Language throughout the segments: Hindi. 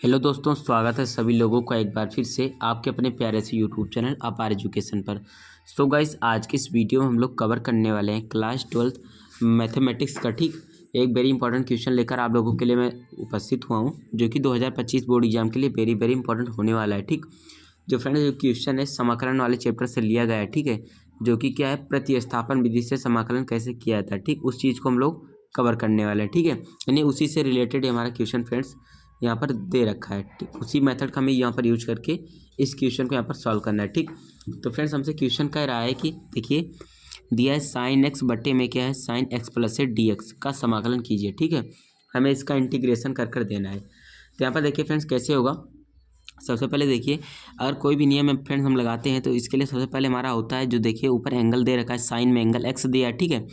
हेलो दोस्तों, स्वागत है सभी लोगों का एक बार फिर से आपके अपने प्यारे से यूट्यूब चैनल अपार एजुकेशन पर। सो गाइस, आज की इस वीडियो में हम लोग कवर करने वाले हैं क्लास 12th मैथमेटिक्स का ठीक एक वेरी इंपॉर्टेंट क्वेश्चन लेकर आप लोगों के लिए मैं उपस्थित हुआ हूं, जो कि 2025 बोर्ड एग्जाम के लिए वेरी वेरी इंपॉर्टेंट होने वाला है। ठीक, जो फ्रेंड्स जो क्वेश्चन है समाकलन वाले चैप्टर से लिया गया है। ठीक है, जो कि क्या है, प्रतिस्थापन विधि से समाकलन कैसे किया जाता है। ठीक, उस चीज़ को हम लोग कवर करने वाले हैं। ठीक है, यानी उसी से रिलेटेड हमारा क्वेश्चन फ्रेंड्स यहाँ पर दे रखा है। ठीक, उसी मेथड का हमें यहाँ पर यूज करके इस क्वेश्चन को यहाँ पर सॉल्व करना है। ठीक, तो फ्रेंड्स हमसे क्वेश्चन कह रहा है कि देखिए दिया है साइन एक्स बट्टे में क्या है साइन एक्स प्लस से डी एक्स का समाकलन कीजिए। ठीक है, हमें इसका इंटीग्रेशन कर कर देना है। तो यहाँ पर देखिए फ्रेंड्स कैसे होगा। सबसे पहले देखिए, अगर कोई भी नियम है फ्रेंड्स हम लगाते हैं तो इसके लिए सबसे पहले हमारा होता है, जो देखिए ऊपर एंगल दे रखा है, साइन में एंगल एक्स दिया है। ठीक है,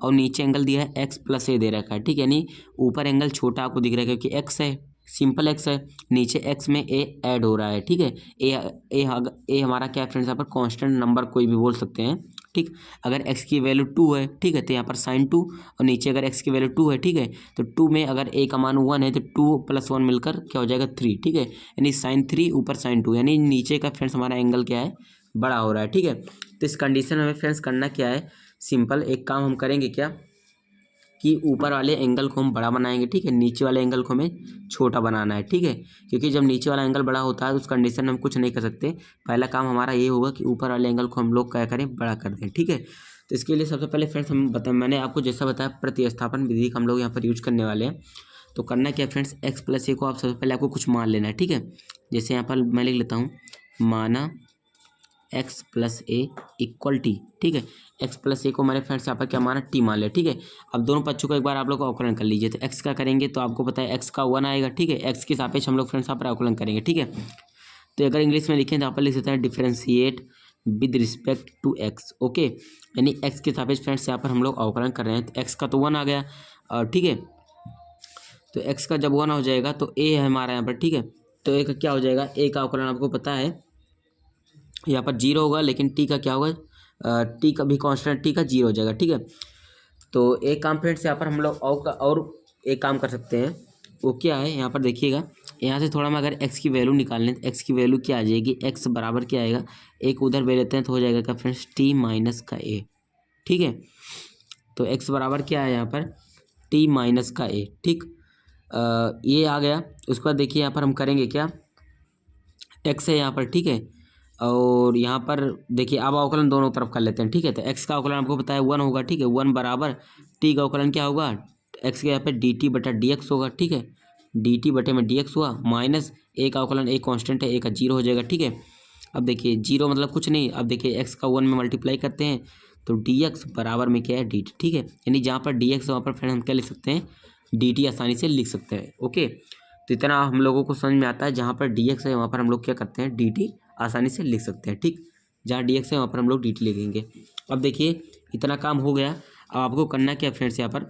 और नीचे एंगल दिया है एक्स प्लस ए दे रखा है। ठीक है, यानी ऊपर एंगल छोटा आपको दिख रहा है क्योंकि एक्स है, सिंपल एक्स है, नीचे एक्स में ए ऐड हो रहा है। ठीक है, ए हमारा क्या है फ्रेंड्स, यहाँ पर कांस्टेंट नंबर कोई भी बोल सकते हैं। ठीक, अगर एक्स की वैल्यू 2 है, ठीक है, तो यहाँ पर साइन 2, और नीचे अगर एक्स की वैल्यू 2 है, ठीक है, तो 2 में अगर ए का मान 1 है तो 2 + 1 मिलकर क्या हो जाएगा 3। ठीक है, यानी साइन 3 ऊपर साइन 2, यानी नीचे का फ्रेंड्स हमारा एंगल क्या है, बड़ा हो रहा है। ठीक है, तो इस कंडीशन में हमें फ्रेंड्स करना क्या है, सिंपल एक काम हम करेंगे क्या कि ऊपर वाले एंगल को हम बड़ा बनाएंगे। ठीक है, नीचे वाले एंगल को हमें छोटा बनाना है। ठीक है, क्योंकि जब नीचे वाला एंगल बड़ा होता है तो उस कंडीशन में हम कुछ नहीं कर सकते। पहला काम हमारा ये होगा कि ऊपर वाले एंगल को हम लोग क्या करें, बड़ा कर दें। ठीक है, तो इसके लिए सबसे पहले फ्रेंड्स मैंने आपको जैसा बताया प्रतिस्थापन विधि का हम लोग यहाँ पर यूज करने वाले हैं। तो करना क्या फ्रेंड्स, एक्स प्लस ए को आप सबसे पहले आपको कुछ मान लेना है। ठीक है, जैसे यहाँ पर मैं लिख लेता हूँ, माना एक्स प्लस ए इक्वल टी। ठीक है, एक्स प्लस ए को मैंने फ्रेंड्स यहाँ पर क्या माना, टी मान लिया। ठीक है, अब दोनों पक्षों को एक बार आप लोग अवकलन कर लीजिए। तो एक्स का करेंगे तो आपको पता है एक्स का 1 आएगा। ठीक है, एक्स के सापेक्ष हम लोग फ्रेंड्स यहाँ पर अवकलन करेंगे। ठीक है, तो अगर इंग्लिश में लिखें तो यहाँ पर लिख सकते हैं differentiate with respect to X. Okay, यानी एक्स के सापेक्ष फ्रेंड्स यहाँ पर हम लोग अवकलन कर रहे हैं। तो एक्स का तो 1 आ गया, और ठीक है, तो एक्स का जब 1 हो जाएगा तो ए है हमारा यहाँ पर। ठीक है, तो ए का क्या हो जाएगा, ए का अवकलन आपको पता है यहाँ पर 0 होगा, लेकिन टी का क्या होगा, टी का भी कांस्टेंट, टी का 0 हो जाएगा। ठीक है, तो एक काम फ्रेंड्स यहाँ पर हम लोग और एक काम कर सकते हैं, वो क्या है, यहाँ पर देखिएगा, यहाँ से थोड़ा मैं अगर एक्स की वैल्यू निकाल लें तो एक्स की वैल्यू क्या आ जाएगी, एक्स बराबर क्या आएगा, एक उधर ले लेते हैं तो हो जाएगा क्या फ्रेंड्स, टी माइनस का ए। ठीक है, तो एक्स बराबर क्या है यहाँ पर, टी माइनस का ए। ठीक, ये आ गया। उसके बाद देखिए यहाँ पर हम करेंगे क्या, एक्स है यहाँ पर। ठीक है, और यहाँ पर देखिए अब अवकलन दोनों तरफ कर लेते हैं। ठीक है, तो एक्स का अवकलन आपको पता है 1 होगा। ठीक है, 1 बराबर टी का अवकलन क्या होगा, एक्स के यहाँ पे डी टी बटा डी एक्स होगा। ठीक है, डी टी बटे में डी एक्स हुआ, माइनस ए का अवकलन, ए कांस्टेंट है, ए का 0 हो जाएगा। ठीक है, अब देखिए 0 मतलब कुछ नहीं, अब देखिए एक्स का 1 में मल्टीप्लाई करते हैं तो डी एक्स बराबर में क्या है, डी टी। ठीक है, यानी जहाँ पर डी एक्स वहाँ पर फ्रेंड हम क्या लिख सकते हैं, डी टी आसानी से लिख सकते हैं। ओके, तो इतना हम लोगों को समझ में आता है, जहाँ पर डी एक्स है वहाँ पर हम लोग क्या करते हैं, डी टी आसानी से लिख सकते हैं। ठीक, जहाँ डी एक्स है वहाँ पर हम लोग डी टी लिखेंगे। अब देखिए इतना काम हो गया। अब आपको करना क्या फ्रेंड्स, यहाँ पर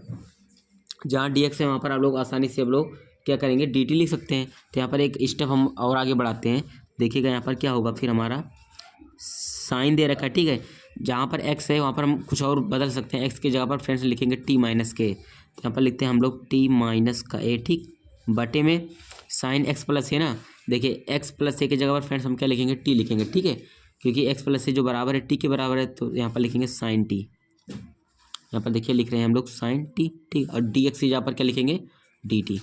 जहाँ डी एक्स है वहाँ पर आप लोग आसानी से आप लोग क्या करेंगे, डी टी लिख सकते हैं। तो यहाँ पर एक स्टेप हम और आगे बढ़ाते हैं। देखिएगा यहाँ पर क्या होगा, फिर हमारा साइन दे रखा है। ठीक है, जहाँ पर एक्स है वहाँ पर हम कुछ और बदल सकते हैं, एक्स की जगह पर फ्रेंड्स लिखेंगे टी माइनस के। तो यहाँ पर लिखते हैं हम लोग टी माइनस का ए। ठीक, बटे में साइन एक्स प्लस है ना, देखिए एक्स प्लस ए की जगह पर फ्रेंड्स हम क्या लिखेंगे, टी लिखेंगे। ठीक है, क्योंकि एक्स प्लस ए जो बराबर है टी के बराबर है, तो यहाँ पर लिखेंगे साइन टी। यहाँ पर देखिए लिख रहे हैं हम लोग साइन टी। ठीक, और डी एक्स की जगह पर क्या लिखेंगे, डी टी।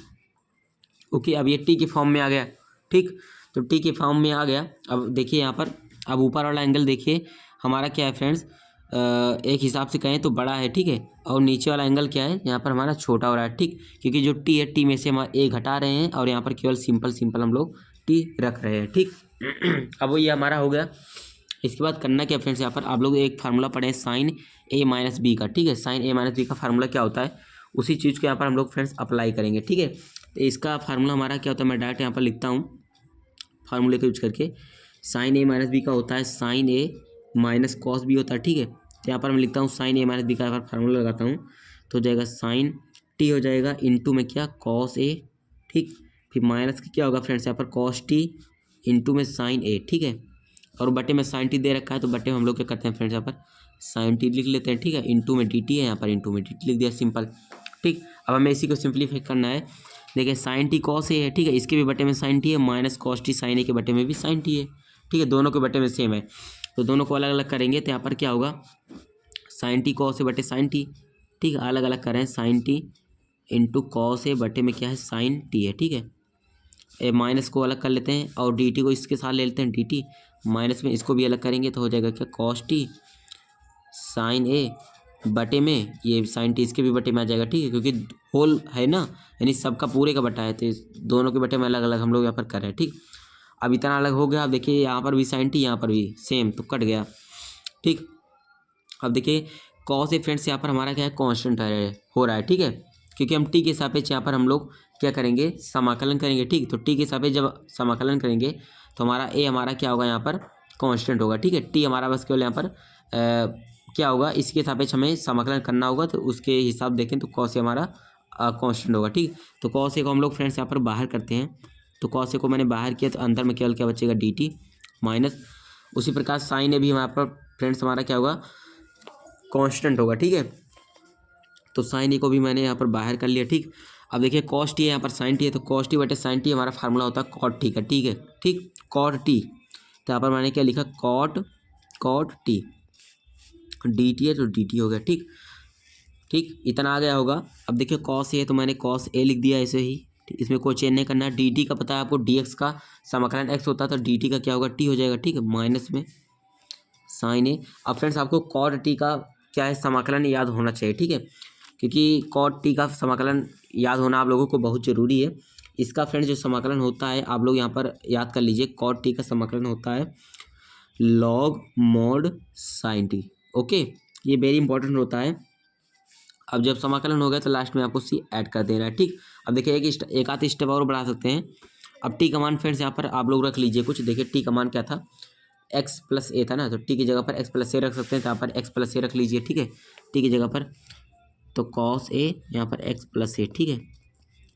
ओके, अब ये टी की फॉर्म में आ गया। ठीक, तो टी के फॉर्म में आ गया। अब देखिए यहाँ पर, अब ऊपर वाला एंगल देखिए हमारा क्या है फ्रेंड्स, एक हिसाब से कहें तो बड़ा है। ठीक है, और नीचे वाला एंगल क्या है, यहाँ पर हमारा छोटा हो रहा है। ठीक, क्योंकि जो टी है, टी में से हम ए घटा रहे हैं और यहाँ पर केवल सिंपल हम लोग टी रख रहे हैं। ठीक, अब वो ये हमारा हो गया। इसके बाद करना क्या फ्रेंड्स, यहाँ पर आप लोग एक फार्मूला पढ़े साइन ए माइनस बी का। ठीक है, साइन ए माइनस बी का फार्मूला क्या होता है, उसी चीज़ को यहाँ पर हम लोग फ्रेंड्स अप्लाई करेंगे। ठीक है, तो इसका फार्मूला हमारा क्या होता है, मैं डायरेक्ट यहाँ पर लिखता हूँ फार्मूले का यूज करके। साइन ए माइनस बी का होता है साइन ए माइनस कॉस बी होता है। ठीक है, तो यहाँ पर मैं लिखता हूँ साइन ए माइनस बी का फार्मूला लगाता हूँ तो हो जाएगा साइन टी हो जाएगा इंटू में क्या, कॉस ए। ठीक, फिर माइनस का क्या होगा फ्रेंड्स, यहाँ पर कॉस टी इंटू में साइन ए। ठीक है, और बटे में साइन टी दे रखा है तो बटे में हम लोग क्या करते हैं फ्रेंड्स, यहाँ पर साइन टी लिख लेते हैं। ठीक है, इंटू में डी टी है, यहाँ पर इंटू में डी टी लिख दिया, सिंपल। ठीक, अब हमें इसी को सिंप्लीफाई करना है। देखिए साइन टी कॉस ए है, ठीक है, इसके भी बटे में साइन टी है, माइनस कॉस टी साइन ए के बटे में भी साइन टी है, ठीक है, दोनों के बटे में सेम है। तो दोनों को अलग अलग करेंगे तो यहाँ पर क्या होगा, साइन टी कॉस ए बटे साइन टी, ठीक है, अलग अलग करें, sign T into cos A बटे में क्या है साइन टी है, ठीक है। ए माइनस को अलग कर लेते हैं और डी टी को इसके साथ ले लेते हैं, डी टी माइनस में इसको भी अलग करेंगे तो हो जाएगा क्या, कॉस टी साइन ए बटे में ये साइन टी इसके भी बटे में आ जाएगा, ठीक है, क्योंकि होल है ना, यानी सबका पूरे का बटा है, तो इस दोनों के बटे में अलग अलग हम लोग यहाँ पर कर रहे हैं, ठीक। अब इतना अलग हो गया। अब देखिए यहाँ पर भी साइन टी, यहाँ पर भी सेम, तो कट गया, ठीक। अब देखिए कॉस ए फ्रेंड्स यहाँ पर हमारा क्या है, कांस्टेंट हो रहा है, ठीक है, क्योंकि हम टी के सापेक्ष यहाँ पर हम लोग क्या करेंगे, समाकलन करेंगे, ठीक। तो टी के सापेक्ष जब समाकलन करेंगे तो हमारा ए हमारा क्या होगा, यहाँ पर कांस्टेंट होगा, ठीक है। टी हमारा बस केवल यहाँ पर क्या होगा, इसके सापेक्ष हमें समाकलन करना होगा, तो उसके हिसाब देखें तो कॉस ए हमारा कांस्टेंट होगा, ठीक। तो कॉस ए को हम लोग फ्रेंड्स यहाँ पर बाहर करते हैं, तो कॉस ए को मैंने बाहर किया तो अंदर में केवल क्या बचेगा, डी टी माइनस, उसी प्रकार साइन ए भी हमारे पर फ्रेंड्स हमारा क्या होगा, कांस्टेंट होगा, ठीक है। तो साइन ए को भी मैंने यहाँ पर बाहर कर लिया, ठीक। अब देखिए कॉस टी है, यहाँ पर साइन टी है, तो कॉस टी बटे साइन टी हमारा फार्मूला होता है कॉट टी का, ठीक है, ठीक, कॉट टी। तो यहाँ पर मैंने क्या लिखा, कॉट टी, डी टी है तो डी टी हो गया, ठीक, ठीक, इतना आ गया होगा। अब देखिए कॉस ए है तो मैंने कॉस ए लिख दिया ऐसे ही, इसमें कोई चेंज नहीं करना है। डी टी का पता है आपको, डी एक्स का समाकलन एक्स होता है, तो डी टी का क्या होगा, टी हो जाएगा, ठीक है, माइनस में साइन ए। अब फ्रेंड्स आपको कॉट टी का क्या है, समाकलन याद होना चाहिए, ठीक है, क्योंकि कॉट टी का समाकलन याद होना आप लोगों को बहुत ज़रूरी है। इसका फ्रेंड्स जो समाकलन होता है आप लोग यहाँ पर याद कर लीजिए, कॉट टी का समाकलन होता है log mod sign T, okay, ये वेरी इंपॉर्टेंट होता है। अब जब समाकलन हो गया तो लास्ट में आपको सी ऐड कर देना है, ठीक। अब देखिए एक आध स्टेप और बढ़ा सकते हैं। अब टी का मान फ्रेंड्स यहाँ पर आप लोग रख लीजिए कुछ, देखिए टी का मान क्या था, एक्स प्लस ए था ना, तो टी की जगह पर एक्स प्लस ए रख सकते हैं, तो यहाँ पर एक्स प्लस ए रख लीजिए, ठीक है, टी की जगह पर, तो कॉस ए यहाँ पर एक्स प्लस ए, ठीक है,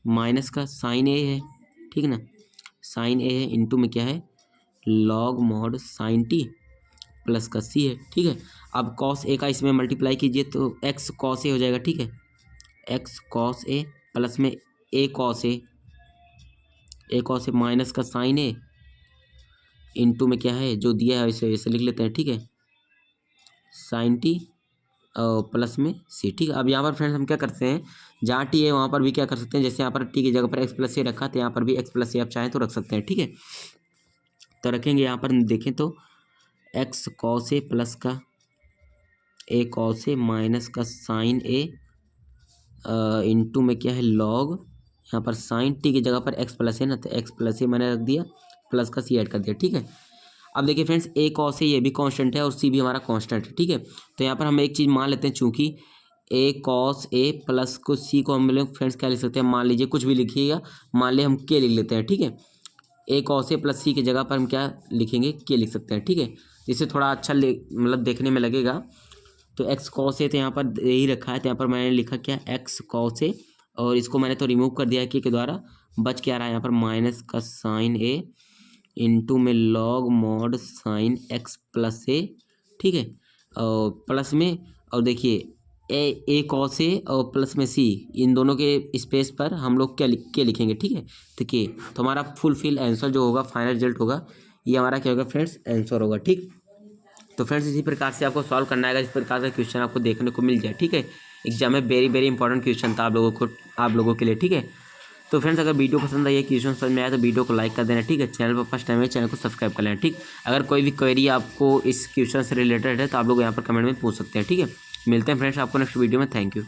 माइनस का साइन ए है, ठीक है ना, साइन ए है, इंटू में क्या है, log mod sign T plus का सी है, ठीक है। अब कॉस ए का इसमें मल्टीप्लाई कीजिए तो एक्स कॉस ए हो जाएगा, ठीक है, एक्स कॉस ए प्लस में ए कॉस ए माइनस का साइन ए इंटू में क्या है, जो दिया है इसे लिख लेते हैं, ठीक है, साइन टी प्लस में सी, ठीक है। अब यहाँ पर फ्रेंड्स हम क्या करते हैं, जहाँ टी है वहाँ पर भी क्या कर सकते हैं, जैसे यहाँ पर टी की जगह पर एक्स प्लस ए रखा तो यहाँ पर भी एक्स प्लस ए आप चाहें तो रख सकते हैं, ठीक है। तो रखेंगे यहाँ पर देखें तो एक्स कॉस ए प्लस का ए कॉस ए माइनस का साइन ए इंटू में क्या है, लॉग यहाँ पर साइन टी की जगह पर एक्स प्लस ए ना, तो एक्स प्लस ए मैंने रख दिया, प्लस का सी ऐड कर दिया, ठीक है। अब देखिए फ्रेंड्स ए कॉस ए ये भी कांस्टेंट है और सी भी हमारा कांस्टेंट है, ठीक है। तो यहाँ पर हम एक चीज़ मान लेते हैं, चूंकि ए कॉस ए प्लस को सी को हम लोग फ्रेंड्स क्या लिख सकते हैं, मान लीजिए कुछ भी लिखिएगा, मान लिया हम के लिख लेते हैं, ठीक है, ए कॉस ए प्लस सी की जगह पर हम क्या लिखेंगे, के लिख सकते हैं, ठीक है, जिससे थोड़ा अच्छा मतलब देखने में लगेगा। तो एक्स कॉस ए तो यहाँ पर यही रखा है, तो यहाँ पर मैंने लिखा क्या, एक्स कॉस ए, और इसको मैंने तो रिमूव कर दिया के द्वारा, बच क्या रहा है यहाँ पर, माइनस का साइन ए इंटू में log mod sign x plus a, ठीक है, और प्लस में, और देखिए ए कॉस ए और प्लस में सी, इन दोनों के स्पेस पर हम लोग क्या लिखेंगे, ठीक है, तो के, तो हमारा फुलफिल आंसर जो होगा, फाइनल रिजल्ट होगा, ये हमारा क्या होगा फ्रेंड्स, आंसर होगा, ठीक। तो फ्रेंड्स इसी प्रकार से आपको सॉल्व करना है, इस प्रकार का क्वेश्चन आपको देखने को मिल जाए, ठीक है। एग्जाम में वेरी इंपॉर्टेंट क्वेश्चन था आप लोगों के लिए, ठीक है। तो फ्रेंड्स अगर वीडियो पसंद आई, क्वेश्चन समझ में आया तो वीडियो को लाइक कर देना, ठीक है। चैनल पर फर्स्ट टाइम है, चैनल को सब्सक्राइब कर लेना, ठीक। अगर कोई भी क्वेरी आपको इस क्वेश्चन से रिलेटेड है तो आप लोग यहाँ पर कमेंट में पूछ सकते हैं, ठीक है। मिलते हैं फ्रेंड्स आपको नेक्स्ट वीडियो में, थैंक यू।